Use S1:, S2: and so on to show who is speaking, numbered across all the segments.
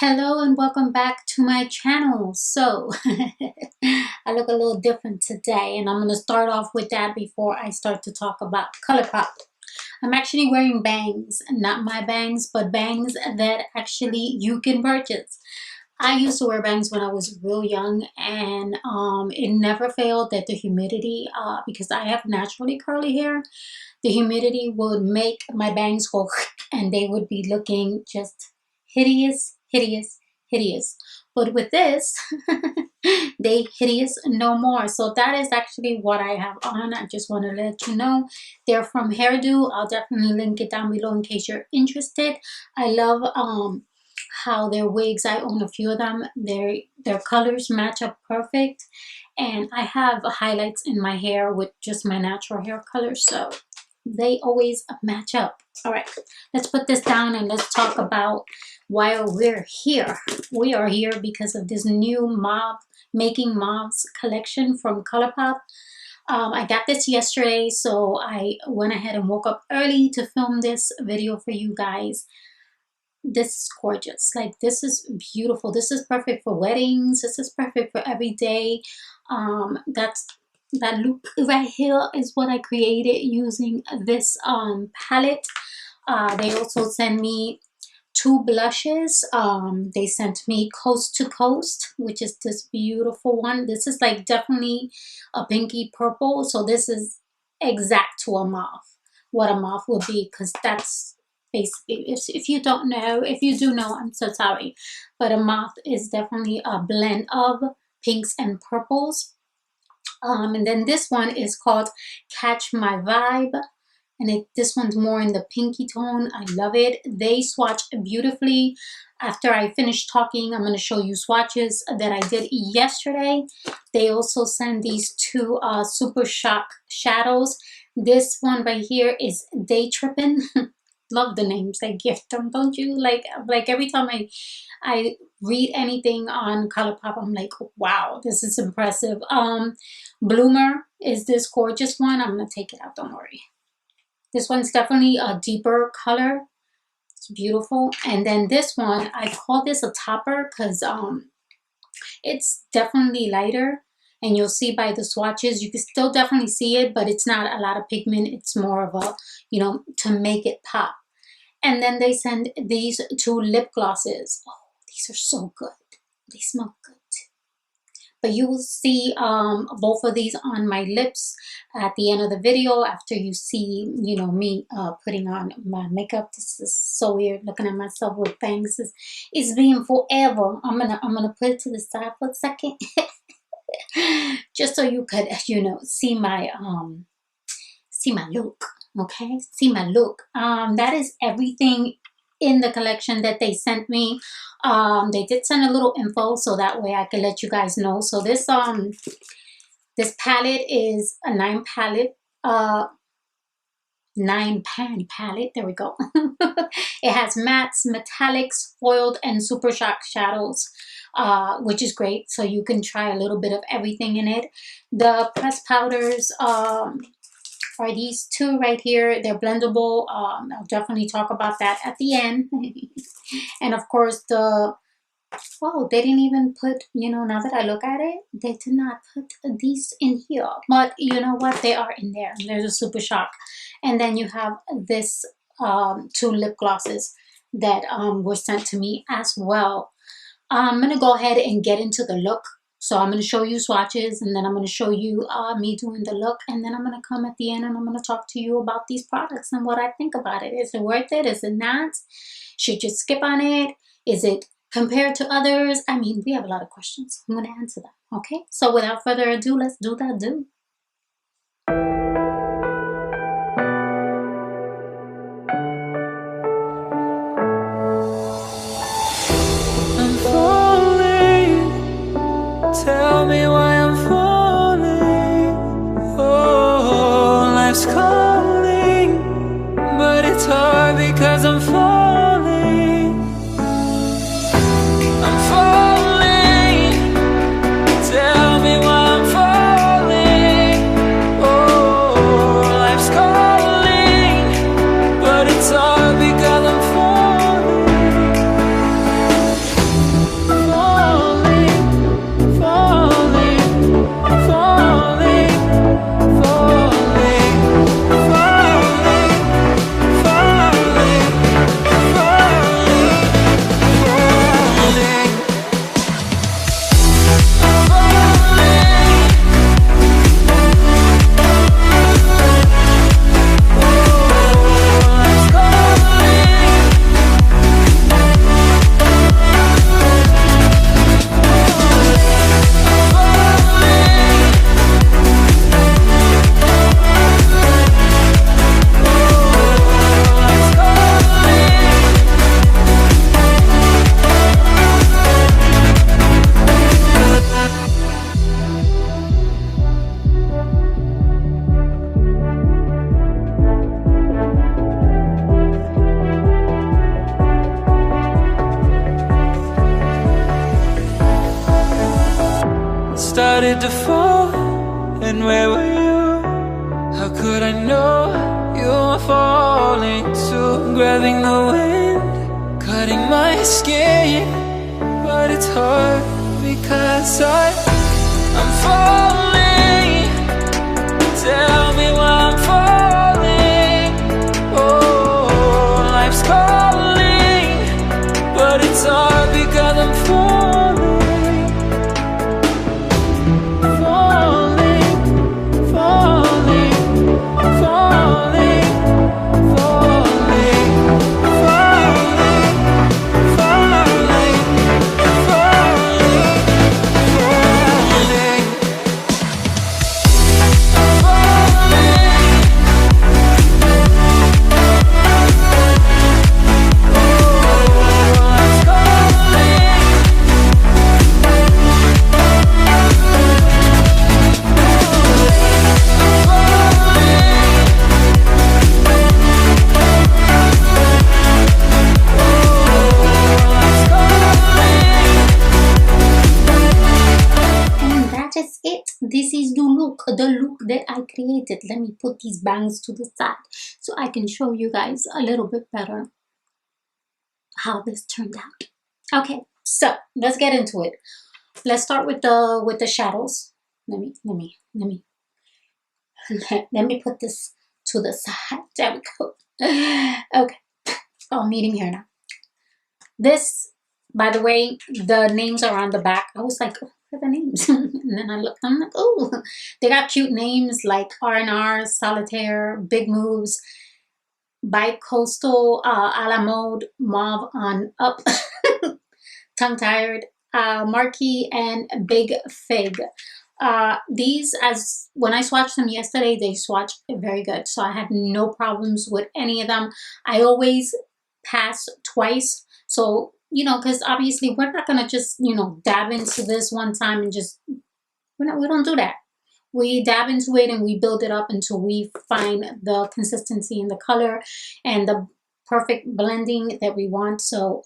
S1: Hello and welcome back to my channel. So I look a little different today, and I'm going to start off with that before I start to talk about Colourpop. I'm actually wearing bangs, not my bangs, but bangs that actually you can purchase. I used to wear bangs when I was real young, and it never failed that the humidity, because I have naturally curly hair, the humidity would make my bangs go and they would be looking just hideous, hideous, hideous. But with this, they hideous no more. So that is actually what I have on. I just want to let you know they're from Hairdo. I'll definitely link it down below in case you're interested. I love how their wigs, I own a few of them, their colors match up perfect, and I have highlights in my hair with just my natural hair color, so they always match up. All right, let's put this down and let's talk about why we're here. We are here because of this new Making Mauves collection from Colourpop. I got this yesterday, so I went ahead and woke up early to film this video for you guys. This is gorgeous. Like, this is beautiful. This is perfect for weddings. This is perfect for every day. That look right here is what I created using this palette. They also sent me two blushes. They sent me Coast to Coast, which is this beautiful one. This is like definitely a pinky purple, so this is exact to a mauve, what a mauve would be, because that's basically, if you don't know, if you do know, I'm so sorry, but a mauve is definitely a blend of pinks and purples. And then this one is called Catch My Vibe, and this one's more in the pinky tone. I love it. They swatch beautifully. After I finish talking, I'm going to show you swatches that I did yesterday. They also send these two Super Shock shadows. This one right here is DayTrippin. Love the names they give them, don't you? Like every time I read anything on Colourpop, I'm like, wow, this is impressive. Bloomer is this gorgeous one. I'm gonna take it out, don't worry. This one's definitely a deeper color. It's beautiful. And then this one, I call this a topper because it's definitely lighter. And you'll see by the swatches, you can still definitely see it, but it's not a lot of pigment. It's more of a, you know, to make it pop. And then they send these two lip glosses. Oh, these are so good. They smell good too. But you will see both of these on my lips at the end of the video after you see, you know, me putting on my makeup. This is so weird looking at myself with bangs. It's been forever. I'm gonna put it to the side for a second. Just so you could, you know, see my look. Okay, see my look. That is everything in the collection that they sent me. They did send a little info so that way I could let you guys know. So this palette is a 9-pan palette. There we go. It has mattes, metallics, foiled, and Super Shock shadows, which is great. So you can try a little bit of everything in it. The pressed powders are these two right here. They're blendable. I'll definitely talk about that at the end. And of course oh, they didn't even put, you know, now that I look at it, they did not put these in here. But you know what? They are in there. There's a Super Shock. And then you have this two lip glosses that were sent to me as well. I'm going to go ahead and get into the look. So I'm going to show you swatches, and then I'm going to show you me doing the look, and then I'm going to come at the end and I'm going to talk to you about these products and what I think about it. Is it worth it? Is it not? Should you skip on it? Is it compared to others? I mean, we have a lot of questions. I'm going to answer them. Okay, so without further ado, let's do that do.
S2: Tell me why I'm falling. Oh, life's calling, but it's hard because I'm falling. I'm falling. Tell me why I'm falling. started to fall, and where were you? How could I know you were falling too? Grabbing the wind, cutting my skin, but it's hard because I'm falling. Tell me why I'm falling. Oh, life's calling, but it's hard because I'm falling. Falling, falling, falling, falling, falling, falling, falling,
S1: This is the look that I created. Let me put these bangs to the side so I can show you guys a little bit better how this turned out. Okay, so let's get into it. Let's start with the shadows. Let me put this to the side. There we go. Okay. Oh, I'm eating here now. This, by the way, the names are on the back. I was like, oh, what are the names? And then I looked, I'm like, oh, they got cute names like R&R, Solitaire, Big Moves, Bi-Coastal, Alamar, Mauve on Up, Tongue Tired, Marquee, and Big Fig. These, as when I swatched them yesterday, they swatched very good. So I had no problems with any of them. I always pass twice. So, you know, because obviously we're not going to just, you know, dab into this one time and just, we don't do that. We dab into it and we build it up until we find the consistency in the color and the perfect blending that we want. So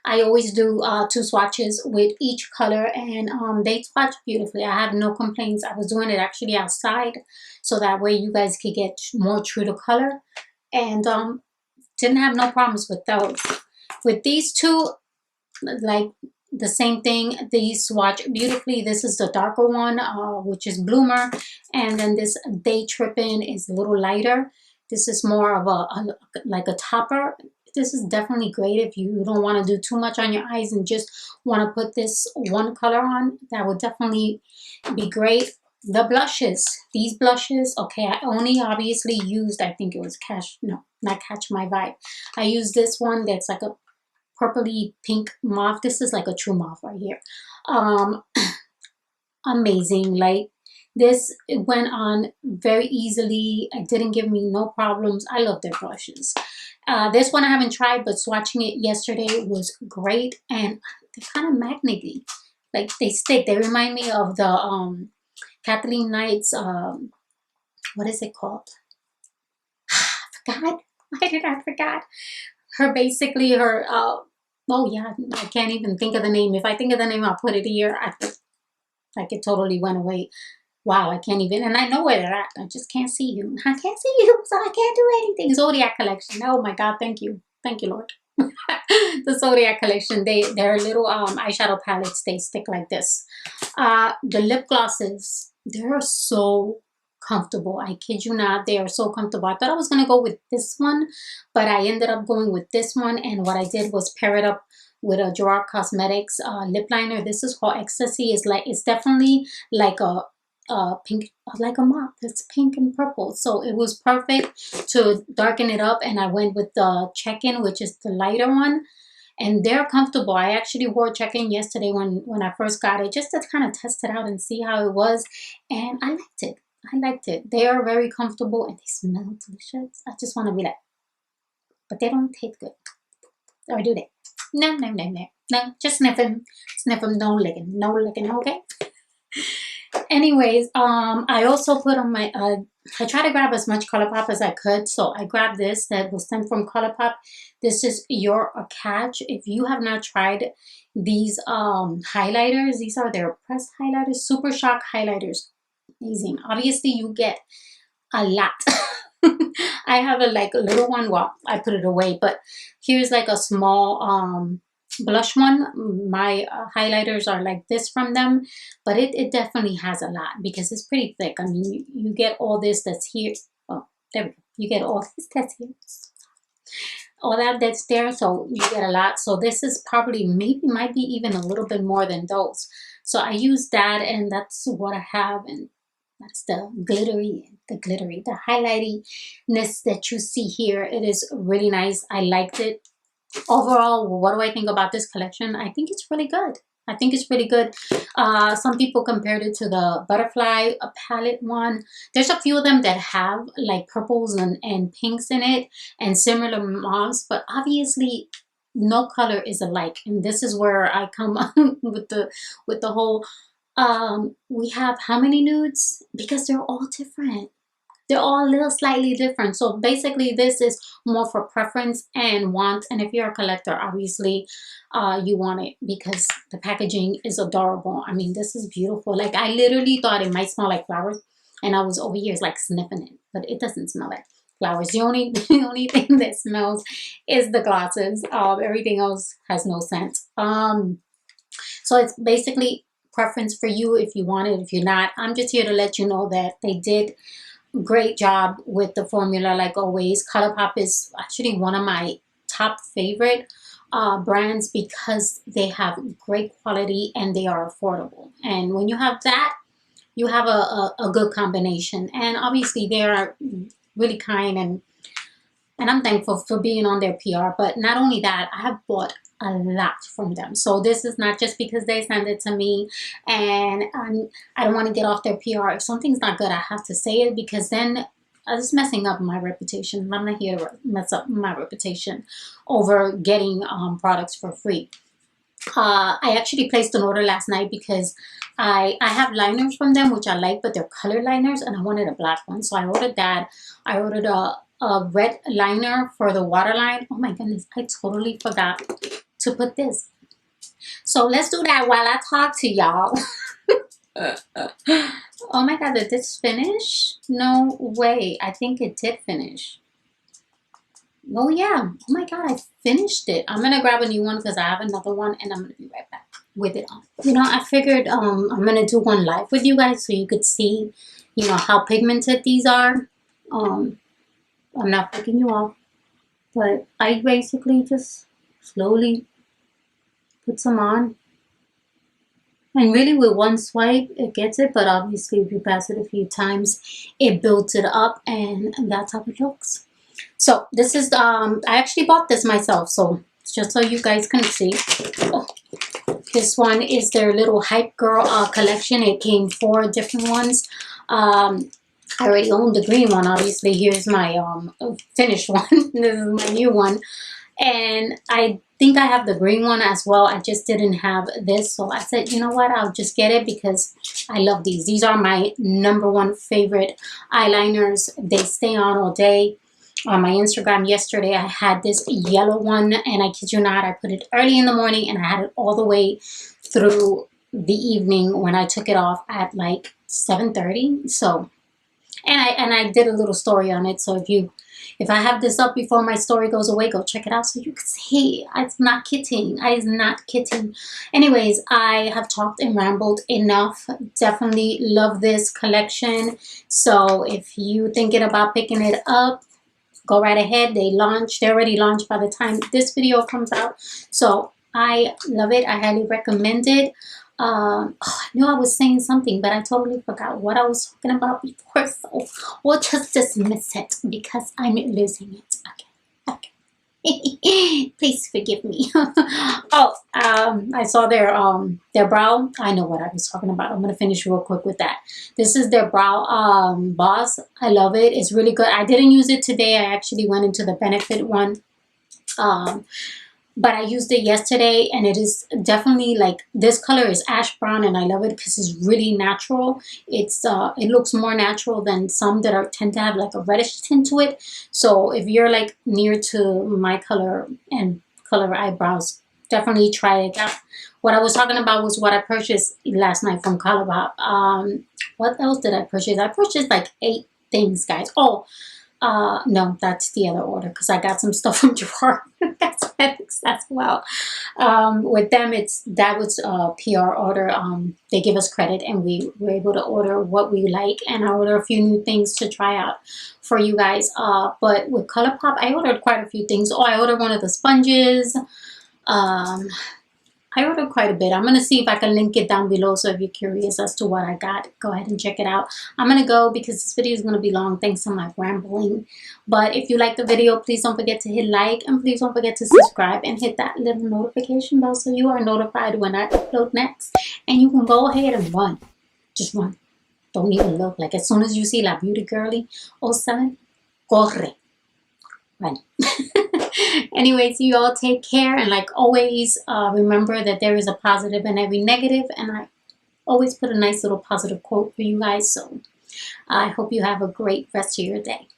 S1: I always do 2 swatches with each color, and they swatch beautifully. I have no complaints. I was doing it actually outside so that way you guys could get more true to color, and didn't have no problems with those. With these two, like the same thing, these swatch beautifully. This is the darker one, which is Bloomer, and then this DayTrippin is a little lighter. This is more of like a topper. This is definitely great if you don't want to do too much on your eyes and just want to put this one color on. That would definitely be great. The blushes, these blushes, okay, I only obviously used, I think it was not Catch My Vibe. I used this one that's like a purpley pink mauve. This is like a true mauve right here. Amazing. Like this, it went on very easily. It didn't give me no problems. I love their blushes. This one I haven't tried, but swatching it yesterday was great, and they're kind of magnety. Like they stick. They remind me of the Kathleen Knight's what is it called? I forgot. Why did I forget? Her basically her oh yeah, I can't even think of the name. If I think of the name, I'll put it here. Like it totally went away. Wow, I can't even, and I know where they're at. I just can't see you. I can't see you, so I can't do anything. Zodiac Collection. Oh my God, thank you. Thank you, Lord. The Zodiac Collection. They're little eyeshadow palettes. They stick like this. The lip glosses, they're so comfortable. I kid you not, they are so comfortable. I thought I was gonna go with this one, but I ended up going with this one, and what I did was pair it up with a Gerard Cosmetics lip liner. This is called Ecstasy. It's definitely like a pink, like a mauve. It's pink and purple, so it was perfect to darken it up. And I went with the Check-In, which is the lighter one, and they're comfortable. I actually wore Check-In yesterday when I first got it, just to kind of test it out and see how it was, and I liked it. I liked it. They are very comfortable and they smell delicious. I just want to be like, but they don't taste good, or do they? No, just sniff them, no licking, okay? Anyways, I also put on my, I try to grab as much Colourpop as I could, so I grabbed this that was sent from Colourpop. This is Your Catch. If you have not tried these highlighters. These are their pressed highlighters, Super Shock highlighters. Amazing. Obviously you get a lot. I have a like a little one. Well, I put it away, but here's like a small blush one. My highlighters are like this from them, but it definitely has a lot because it's pretty thick. I mean, you get all this that's here. Oh, there we go. You get all this that's here. All that's there, so you get a lot. So this is probably, maybe might be even a little bit more than those. So I use that, and that's what I have. And that's the highlightiness that you see here. It is really nice. I liked it. Overall, what do I think about this collection? I think it's really good. I think it's really good. Some people compared it to the butterfly palette one. There's a few of them that have like purples and pinks in it and similar mauves, but obviously no color is alike. And this is where I come with the whole we have how many nudes? Because they're all different. They're all a little slightly different. So basically this is more for preference and want. And if you're a collector, obviously you want it because the packaging is adorable. I mean, this is beautiful. Like, I literally thought it might smell like flowers, and I was over here like sniffing it, but it doesn't smell like flowers. The only thing that smells is the glosses. Everything else has no scent. So it's basically preference for you if you want it. If you're not, I'm just here to let you know that they did great job with the formula. Like always, Colourpop is actually one of my top favorite brands because they have great quality and they are affordable. And when you have that, you have a good combination. And obviously they are really kind, and I'm thankful for being on their PR. But not only that, I have bought a lot from them. So this is not just because they send it to me and I don't want to get off their PR. If something's not good, I have to say it, because then it's messing up my reputation. I'm not here to mess up my reputation over getting products for free. I actually placed an order last night because I have liners from them, which I like, but they're color liners, and I wanted a black one. So I ordered that. I ordered a red liner for the waterline. Oh my goodness, I totally forgot to put this. So let's do that while I talk to y'all. Oh my god, did this finish? No way. I think it did finish. Oh yeah. Oh my god, I finished it. I'm gonna grab a new one because I have another one, and I'm gonna be right back with it on. You know, I figured I'm gonna do one live with you guys so you could see, you know, how pigmented these are. I'm not freaking you off, but I basically just slowly put some on. And really with one swipe, it gets it, but obviously if you pass it a few times, it builds it up, and that's how it looks. So this is, I actually bought this myself, so just so you guys can see. Oh, this one is their little Hype Girl collection. It came 4 different ones. I already own the green one, obviously. Here's my finished one. This is my new one. And I think I have the green one as well. I just didn't have this. So I said, you know what? I'll just get it because I love these. These are my #1 favorite eyeliners. They stay on all day. On my Instagram yesterday, I had this yellow one. And I kid you not, I put it early in the morning. And I had it all the way through the evening when I took it off at like 7:30. So... And I did a little story on it. So if I have this up before my story goes away, go check it out so you can see. It's not kidding. It's not kidding. Anyways, I have talked and rambled enough. Definitely love this collection. So if you thinking about picking it up, go right ahead. They already launched by the time this video comes out. So I love it. I highly recommend it. I knew I was saying something, but I totally forgot what I was talking about before, so we'll just dismiss it because I'm losing it. Okay. Please forgive me. Oh, I saw their brow. I know what I was talking about. I'm gonna finish real quick with that. This is their brow boss. I love it. It's really good. I didn't use it today. I actually went into the Benefit one. But I used it yesterday, and it is definitely like, this color is ash brown, and I love it because it's really natural. It looks more natural than some that tend to have like a reddish tint to it. So if you're like near to my color and color eyebrows, definitely try it out. What I was talking about was what I purchased last night from Colourpop. What else did I purchase? I purchased like 8 things, guys. Oh, no, that's the other order because I got some stuff from Gerard Cosmetics as well. With them, that was a PR order. They give us credit and we were able to order what we like, and I ordered a few new things to try out for you guys. But with Colourpop, I ordered quite a few things. Oh, I ordered one of the sponges. I ordered quite a bit. I'm going to see if I can link it down below, so if you're curious as to what I got, go ahead and check it out. I'm going to go because this video is going to be long thanks to my rambling. But if you like the video, please don't forget to hit like, and please don't forget to subscribe and hit that little notification bell so you are notified when I upload next. And you can go ahead and run. Just run. Don't even look. Like as soon as you see La Beauty Girly 07, corre. Run. Anyways, you all take care, and like always, remember that there is a positive in every negative, and I always put a nice little positive quote for you guys. So I hope you have a great rest of your day.